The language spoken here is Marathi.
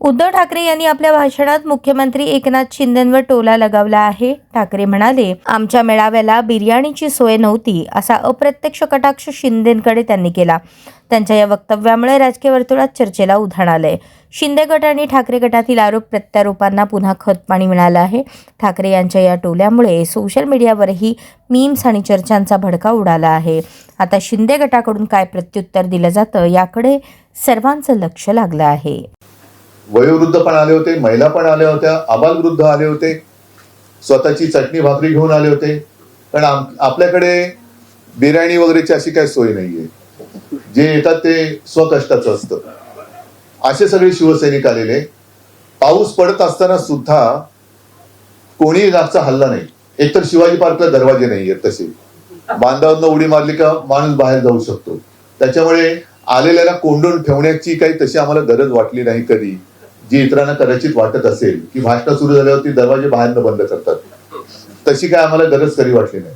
उद्धव ठाकरे यांनी आपल्या भाषणात मुख्यमंत्री एकनाथ शिंदेंवर टोला लगावला आहे. ठाकरे म्हणाले, आमच्या मेळाव्याला बिर्याणीची सोय नव्हती असा अप्रत्यक्ष कटाक्ष शिंदेंकडे त्यांनी केला. त्यांच्या या वक्तव्यामुळे राजकीय वर्तुळात चर्चेला उधाण आलंय. शिंदे गट आणि ठाकरे गटातील आरोप प्रत्यारोपांना पुन्हा खतपाणी मिळालं आहे. ठाकरे यांच्या या टोल्यामुळे सोशल मीडियावरही मीम्स आणि चर्चांचा भडका उडाला आहे. आता शिंदे गटाकडून काय प्रत्युत्तर दिलं जातं याकडे सर्वांचं लक्ष लागलं आहे. वयोवृद्ध पण आले होते, महिला पण आल्या होत्या, आबालवृद्ध आले होते, स्वतःची चटणी भाकरी घेऊन आले होते. पण आपल्याकडे बिर्याणी वगैरेची अशी काही सोय नाहीये. जे येतात ते स्वकष्टाचं असतं. असे सगळे शिवसैनिक आलेले. पाऊस पडत असताना सुद्धा कोणी मागचा हल्ला नाही. एकतर शिवाजी पार्कला दरवाजे नाही आहेत, तसे बांधावरनं उडी मारली का माणूस बाहेर जाऊ शकतो. त्याच्यामुळे आलेल्याला कोंडून ठेवण्याची काही तशी आम्हाला गरज वाटली नाही कधी, जी इतरांना कदाचित वाटत असेल की भाषण सुरू झाल्यावरती दरवाजे बाहेरनं बंद करतात. तशी काय आम्हाला गरज तरी वाटली नाही.